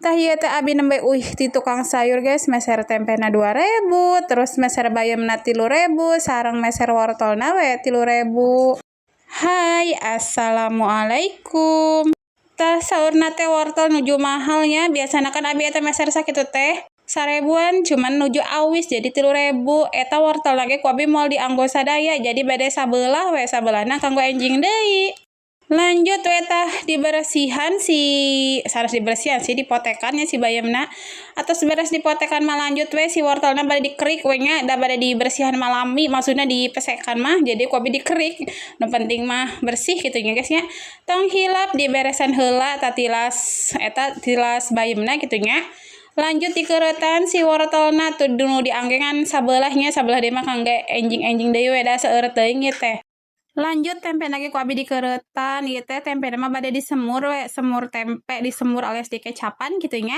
Tah ieu teh abi nembe ti tukang sayur guys, meser tempena 2.000, terus meser bayamna 3.000, sareng meser wortelna we 3.000. Hai, assalamualaikum. Tah saurna teh wortel nuju mahalnya, biasana kan abi eta meser sakitu teh 1.000-an, cuman nuju awis jadi 3.000. Eta wortel lagi ku abi moal dianggo sadaya, jadi bade sabelah we, sabelahna kanggo enjing deui. Lanjut we tah dibersihan saras dibersihan sih dipotekannya si bayamna, atau beres dipotekan mah lanjut we si wortelna bade dikerik we nya, da bade dibersihan malami, maksudna dipesekan mah, jadi ku abi dikerik. Nu penting mah bersih kitu nya guys nya. Tong hilap diberesan heula tah tilas bayamna kitu nya. Lanjut dikeuretan si wortelna tuh nu dianggengan sabelahnya, sabelah deui mah kangge enjing-enjing deui we da seueur teuing ieu teh. Lanjut tempe lagi ku abi dikeuretan ieu teh tempe mah bade disemur we, semur tempe disemur alias dikecapan kitu nya.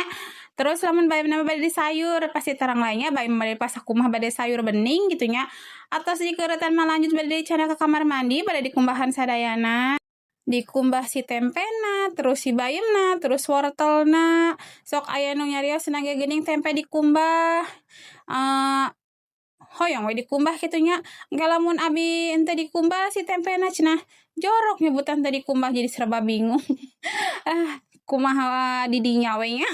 Terus lamun bayamna bade disayur pasti terang lainnya bayam bade pas kumaha bade sayur bening kitu nya. Atos dikeuretan mah lanjut bade dicana ke kamar mandi bade dikumbahan sadayana. Dikumbah si tempena, terus si bayamna, terus wortelna. Sok aya nu nyarios nage geuning tempe dikumbah. Hoyong we dikumbah kitu nya. Engke lamun abi henteu dikumbah si tempena cenah jorok nyebutan teu dikumbah jadi serba bingung. Kumaha di dinya we nya.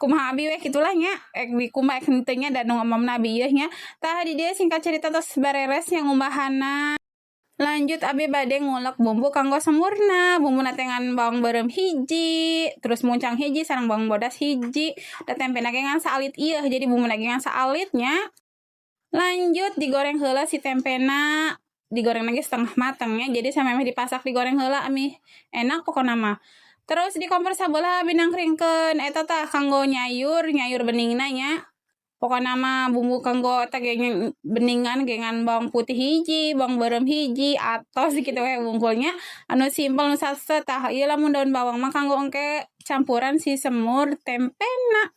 Kumaha abi we kitulah nya. Dikumbah henteu nya da nu ngomongna abi ieu nya. Tah di dieu singkat cerita tos bereres yang ngumbahanna. Lanjut abi bade ngulek bumbu kanggo semurna. Bumbuna teh ngan bawang beureum hiji, terus muncang hiji sareng bawang bodas hiji. Da tempena ge ngan saalit ieu, jadi bumbuna ge ngan saalit nya. Lanjut digoreng heula si tempena, digoreng lagi setengah matang ya. Jadi samemeh dipasak digoreng heula ami enak pokona mah. Terus di kompor sabelah abi nangkringkeun eta tah kanggo nyayur beningna nya. Pokona mah bumbu kanggo eta ge beningan ge ngan bawang putih hiji, bawang beureum hiji, atos kitu we bungkulnya. Anu simpel nu satset tah ieu lamun daun bawang mah kanggo engke campuran si semur tempena.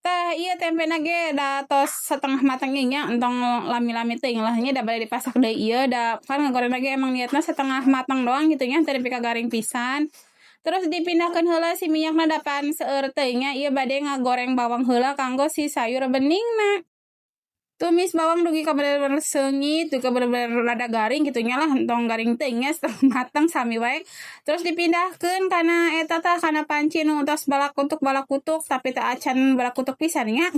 Tah ieu tempena ge da tos setengah matang ge nya entong lami-lami teuing lah nya da bade dipasak deui ieu da kan ngagoreng lagi emang niatna setengah matang doang gitu nya teu nepi ka garing pisan. Terus dipindahkeun heula si minyakna da pan seueur teuing nya ieu bade ngagoreng bawang heula kanggo si sayur beningna. Tumis bawang dugi ka bener-bener seungit, dugi ka bener-bener rada garing gitu nya lah, entong garing teuing nya setengah matang sami wae. Terus dipindahkeun kana eta tah kana panci nu tos balakutuk tapi teu acan balakutuk pisan nya.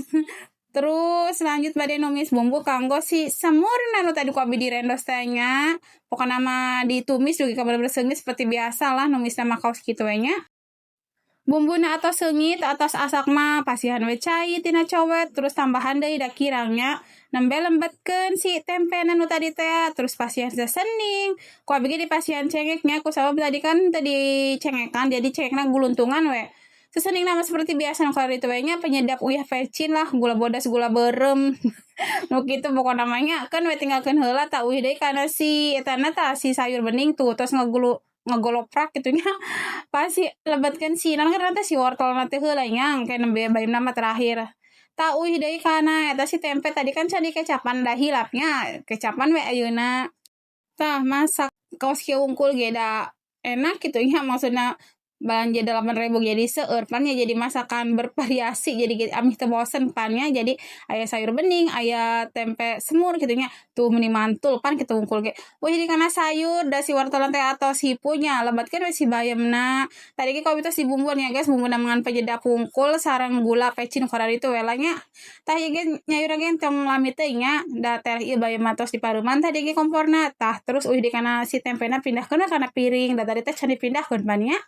Terus lanjut bade numis bumbu kanggo si semurna nu tadi ku abi direndos teh nya. Pokona mah ditumis dugi ka bener-bener seungit seperti biasa lah numisna mah kaos kitu we nya. Bumbuna atos seungit atos asak mah pasihan we cai tina cowet, terus tambahan deui da kirangnya nembe lembetkeun si tempena nu tadi teh, terus pasihan sesening. Ku abi ge dipasihan cengeknya ku sabab tadi kan teu dicengekan jadi cengekna guluntungan we. Sesening nama seperti biasa nu kalau itu we nya penyedap uyah pecin lah, gula bodas gula beureum. Nu kitu pokona mah nya kan we tinggalkeun heula tah uyuh deui kana si etana tah si sayur bening tuh terus ngagoloprak gitu nya. Pasti lebetkeun sinan kan teh si wortelna teh heula nya engke nembe bayamna mah terakhir. Tah uyuh deui kana eta si tempe tadi kan can dikecapan da hilapnya, kecapan we ayeuna. Tah masak kaos kieu wungkul ge da enak gitu nya maksudna belanja 8.000 jadi seueur pan ya jadi masakan bervariasi jadi amih teu bosen pan nya jadi aya sayur bening aya tempe semur gitu nya tuh meuni mantul pan kitu wungkul ge jadi kana sayur da si wortel teh atos hipunya lebatkeun we si bayamna tadi ge kobi tos dibumbuan ya guys bumbuna ngan penyedap wungkul sareng gula pecin kada ditu we lah nya tah ieu ge nyayur ge tong lami teuing nya da teh ieu bayam tos dipareuman tadi ge komporna tah terus uyuh di kana si tempena pindahkeun kana piring da tadi teh can dipindahkeun pan nya.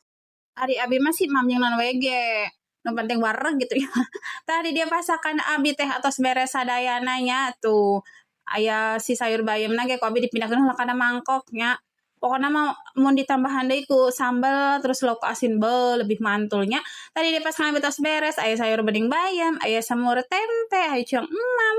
Ari abi mah si mamjengnan we ge nu penting wareg gitu ya. Tadi dia pasakan abi teh atos beres sadayana nya tuh aya si sayur bayamna ge ku abi dipindahkeun heula kana mangkok nya. Pokona mah mun ditambahan deui ku sambal terus lauk asin lebih mantul nya. Tadi dia pas abi tos beres aya sayur bening bayam, aya semur tempe, aya ciong emam.